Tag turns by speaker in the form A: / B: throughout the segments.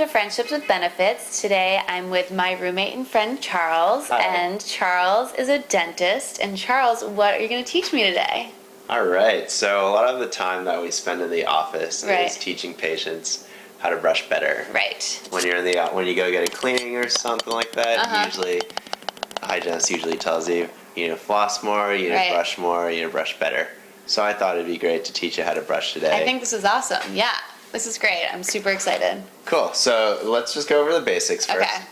A: to Friendships with Benefits. Today I'm with my roommate and friend Charles.
B: Hi.
A: And Charles is a dentist. And Charles, what are you going to teach me today?
B: All right, so a lot of the time that we spend in the office
A: Right.
B: is teaching patients how to brush better.
A: Right.
B: When you go get a cleaning or something like that, usually a hygienist usually tells you need to floss more, you need
A: Right.
B: to brush more, you need to brush better. So I thought it'd be great to teach you how to brush today.
A: I think this is awesome. Yeah, this is great. I'm super excited.
B: Cool. So let's just go over the basics first.
A: Okay.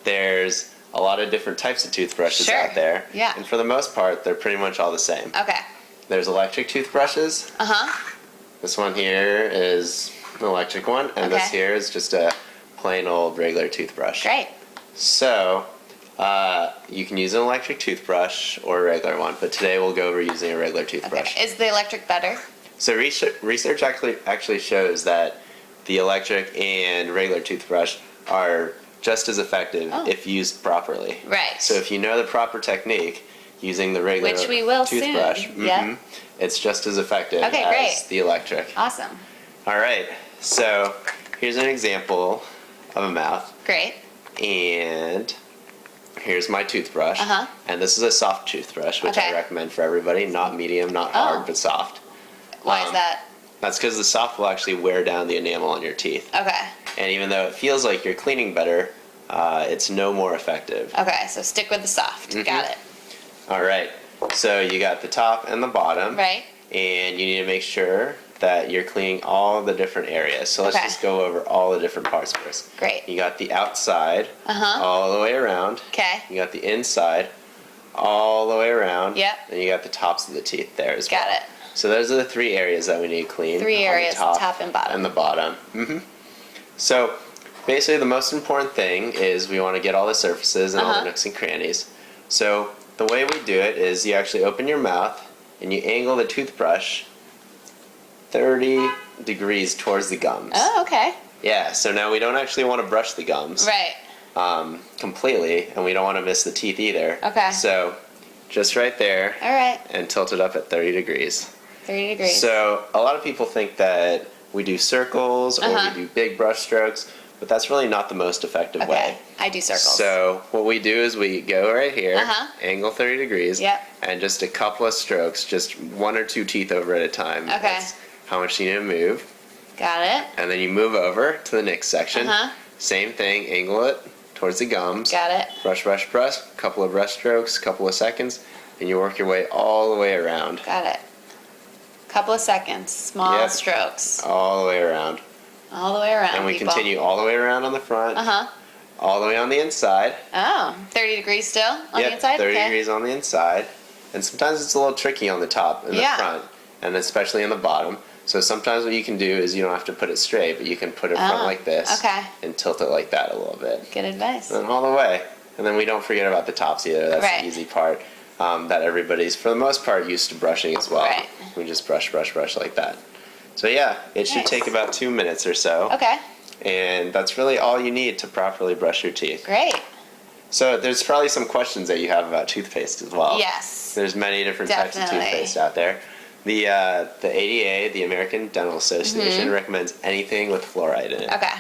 B: There's a lot of different types of toothbrushes
A: Sure.
B: out there.
A: Yeah.
B: And for the most part, they're pretty much all the same.
A: Okay.
B: There's electric toothbrushes. This one here is an electric one, and this
A: Okay.
B: here is just a plain old regular toothbrush.
A: Great.
B: So, you can use an electric toothbrush or a regular one, but today we'll go over using a regular toothbrush.
A: Okay. Is the electric better?
B: So research actually shows that the electric and regular toothbrush are just as effective if used properly.
A: Right.
B: So if you know the proper technique, using the regular
A: Which we will
B: toothbrush,
A: soon. Yep.
B: it's just as effective
A: Okay,
B: as
A: great.
B: the electric.
A: Awesome.
B: All right, so here's an example of a mouth,
A: Great.
B: and here's my toothbrush. And this is a soft toothbrush, which I
A: Okay.
B: recommend for everybody, not medium, not hard, but soft.
A: Why is that?
B: That's because the soft will actually wear down the enamel on your teeth.
A: Okay.
B: And even though it feels like you're cleaning better, it's no more effective.
A: Okay, so stick with the soft. Got it.
B: All right, so you got the top and the bottom.
A: Right.
B: And you need to make sure that you're cleaning all the different areas. So let's
A: Okay.
B: just go over all the different parts first.
A: Great.
B: You got the outside all the way around.
A: Okay.
B: You got the inside all the way around.
A: Yep.
B: And you got the tops of the teeth there as well.
A: Got it.
B: So those are the three areas that we need to clean.
A: Three
B: on the
A: areas, top and bottom.
B: And the bottom. So basically the most important thing is we want to get all the surfaces and all the nooks and crannies. So the way we do it is you actually open your mouth and you angle the toothbrush 30 degrees towards the gums.
A: Oh, okay.
B: Yeah, so now we don't actually want to brush the gums
A: Right.
B: completely, and we don't want to miss the teeth either.
A: Okay.
B: So just right there
A: All right.
B: and tilt it up at 30 degrees.
A: 30 degrees.
B: So a lot of people think that we do circles or we do big brush strokes, but that's really not the most effective
A: okay.
B: way.
A: I do circles.
B: So what we do is we go right here, angle 30 degrees,
A: Yep.
B: and just a couple of strokes, just one or two teeth over at a time.
A: Okay.
B: That's how much you need to move.
A: Got it.
B: And then you move over to the next section. Same thing, angle it towards the gums.
A: Got it.
B: Brush, brush, brush, couple of brush strokes, couple of seconds, and you work your way all the way around.
A: Got it. Couple of seconds. Small
B: Yep.
A: strokes.
B: All the way around.
A: All the way around.
B: And we
A: people.
B: continue all the way around on the front, all the way on the inside.
A: Oh, 30 degrees still on
B: Yep,
A: the inside?
B: 30
A: okay.
B: degrees on the inside. And sometimes it's a little tricky on the top and the front, and especially on the bottom. So sometimes what you can do is you don't have to put it straight, but you can put it front like this and tilt it like that a little bit.
A: Good advice.
B: And all the way. And then we don't forget about the tops either. That's
A: Right.
B: the easy part that everybody's, for the most part, used to brushing as well.
A: Right.
B: We just brush, brush, brush like that. So yeah, it should take about 2 minutes or so.
A: Okay.
B: And that's really all you need to properly brush your teeth.
A: Great.
B: So there's probably some questions that you have about toothpaste as well.
A: Yes.
B: There's many different types of
A: Definitely.
B: toothpaste out there. The ADA, the American Dental Association, recommends anything with fluoride in it.
A: Okay.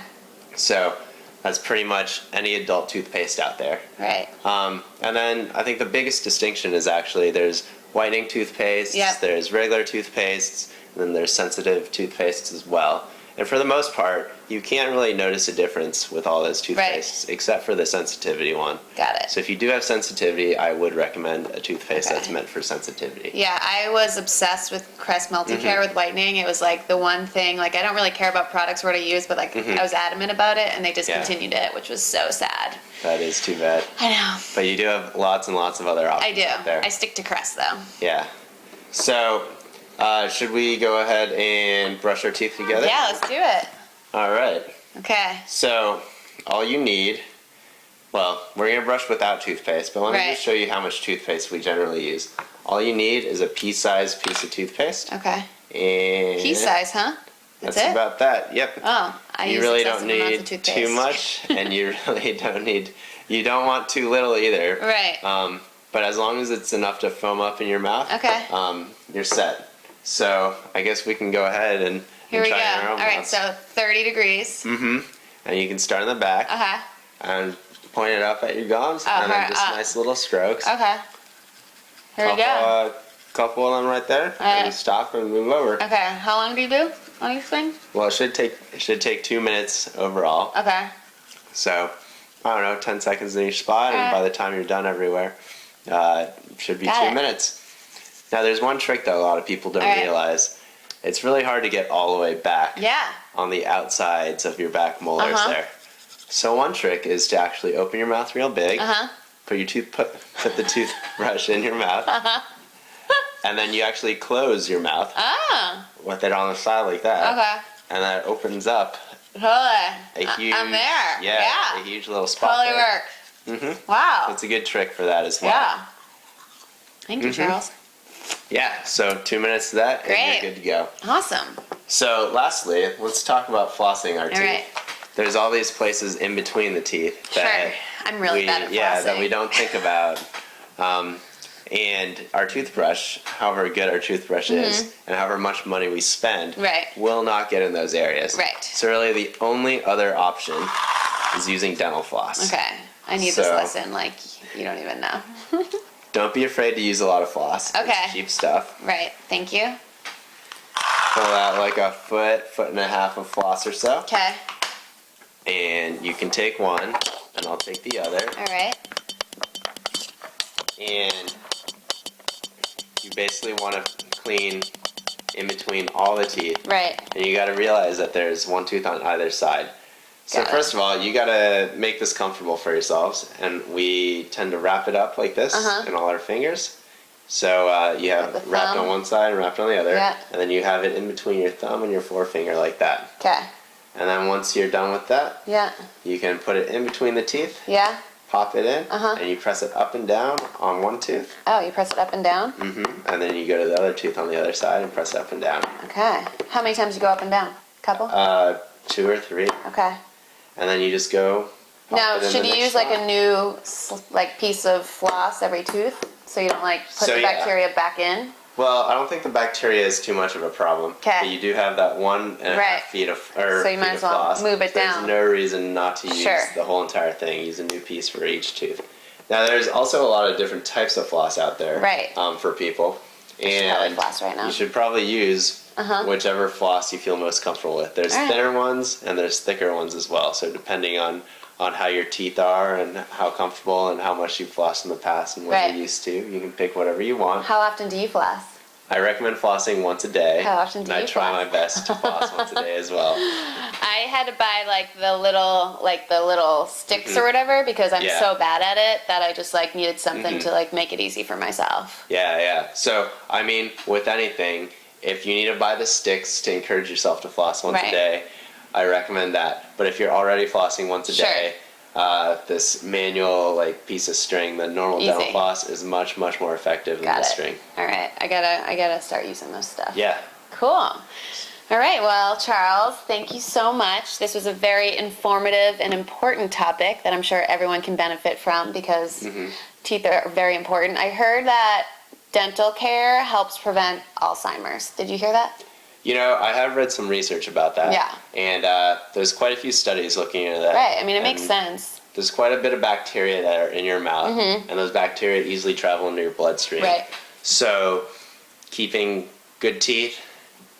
B: So that's pretty much any adult toothpaste out there.
A: Right.
B: And then I think the biggest distinction is actually there's whitening toothpastes,
A: Yep.
B: there's regular toothpastes, and then there's sensitive toothpastes as well. And for the most part, you can't really notice a difference with all those toothpastes, except for the sensitivity one.
A: Got it.
B: So if you do have sensitivity, I would recommend a toothpaste that's meant for sensitivity.
A: Yeah, I was obsessed with Crest Multicare with whitening. It was like the one thing, like I don't really care about products or what I use, but like I was adamant about it and they discontinued it, which was so sad.
B: That is too bad.
A: I know.
B: But you do have lots and lots of other
A: I
B: options
A: do.
B: out there.
A: I stick to Crest though.
B: Yeah. So, should we go ahead and brush our teeth together?
A: Yeah, let's do it.
B: All right.
A: Okay.
B: So, all you need, well, we're going to brush without toothpaste, but let me just show you how much toothpaste we generally use. All you need is a pea-sized piece of toothpaste.
A: Okay.
B: And
A: Pea size, huh?
B: That's
A: it?
B: about that. Yep.
A: Oh, I
B: You
A: use
B: really
A: excessive
B: don't
A: amounts
B: need
A: of toothpaste.
B: too much, and you really you don't want too little either.
A: Right.
B: But as long as it's enough to foam up in your mouth,
A: Okay.
B: You're set. So I guess we can go ahead and
A: Here we go.
B: try our own
A: All right,
B: mouths.
A: so 30 degrees.
B: and you can start in the back and point it up at your gums, and then just nice little strokes.
A: Okay. Here we go.
B: Couple of them right there, and you stop and move over.
A: Okay. How long do you do on each thing?
B: Well, it should take 2 minutes overall.
A: Okay.
B: So, I don't know, 10 seconds in each spot, and by the time you're done everywhere, it should be 2 minutes. Now, there's one trick that a lot of people don't realize. It's really hard to get all the way back on the outsides of your back molars there. So one trick is to actually open your mouth real big, put the toothbrush in your mouth, and then you actually close your mouth with it on the side like that. And that opens up a huge,
A: I'm there.
B: a huge little spot
A: totally
B: there.
A: Works. Wow.
B: It's a good trick for that as well.
A: Yeah. Thank you, Charles.
B: Yeah, so 2 minutes to that, and you're good to go.
A: Awesome.
B: So lastly, let's talk about flossing our teeth.
A: Right.
B: There's all these places in between the teeth that
A: I'm really bad at flossing.
B: that we don't think about. And our toothbrush, however good our toothbrush is, and however much money we spend, will not get in those areas.
A: Right.
B: So really the only other option is using dental floss.
A: Okay. I need this lesson like you don't even know.
B: Don't be afraid to use a lot of floss.
A: Okay.
B: It's cheap stuff.
A: Right. Thank you.
B: Pull out like a foot and a half of floss or so.
A: Okay.
B: And you can take one, and I'll take the other.
A: All right.
B: And you basically want to clean in between all the teeth.
A: Right.
B: And you got to realize that there's one tooth on either side. So first of all, you got to make this comfortable for yourselves, and we tend to wrap it up like this in all our fingers. So you have wrapped on one side and wrapped on the other, and then you have it in between your thumb and your forefinger like that.
A: Okay.
B: And then once you're done with that, you can put it in between the teeth.
A: Yeah.
B: Pop it in, and you press it up and down on one tooth.
A: Oh, you press it up and down?
B: And then you go to the other tooth on the other side and press it up and down.
A: Okay. How many times you go up and down? Couple?
B: 2 or 3.
A: Okay.
B: And then you just go.
A: Now, should you use like a new piece of floss every tooth so you don't put the bacteria back in?
B: Well, I don't think the bacteria is too much of a problem.
A: Okay.
B: But you do have that 1.5 feet of
A: so you might as well
B: floss.
A: move it down.
B: There's no reason not to use the whole entire thing. Use a new piece for each tooth. Now, there's also a lot of different types of floss out there. For people. And
A: floss right now.
B: You should probably use whichever floss you feel most comfortable with. There's thinner ones and there's thicker ones as well. So depending on how your teeth are and how comfortable and how much you've flossed in the past and what you're used to, you can pick whatever you want.
A: How often do you floss?
B: I recommend flossing once a day.
A: How often do you
B: I try my best to floss once a day as well.
A: I had to buy the little sticks or whatever because I'm so bad at it that I just needed something to make it easy for myself.
B: Yeah. So I mean, with anything, if you need to buy the sticks to encourage yourself to floss once a day, I recommend that. But if you're already flossing once a day, this manual piece of string, the normal dental floss, is much more effective than the string.
A: All right, I gotta start using those stuff.
B: Yeah.
A: Cool. All right, well, Charles, thank you so much. This was a very informative and important topic that I'm sure everyone can benefit from because teeth are very important. I heard that dental care helps prevent Alzheimer's. Did you hear that?
B: You know, I have read some research about that.
A: Yeah.
B: And there's quite a few studies looking into that.
A: Right, I mean, it makes sense.
B: There's quite a bit of bacteria that are in your mouth, and those bacteria easily travel into your bloodstream.
A: Right.
B: So keeping good teeth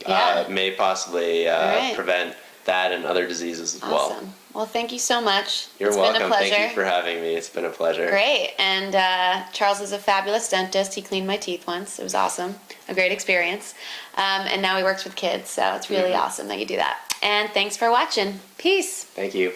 B: may possibly prevent that and other diseases as well.
A: Awesome. Well, thank you so much.
B: You're
A: it's
B: welcome.
A: Been a pleasure.
B: Thank you for having me. It's been a pleasure.
A: Great. And Charles is a fabulous dentist. He cleaned my teeth once. It was awesome. A great experience. And now he works with kids, so it's really awesome that you do that. And thanks for watching. Peace.
B: Thank you.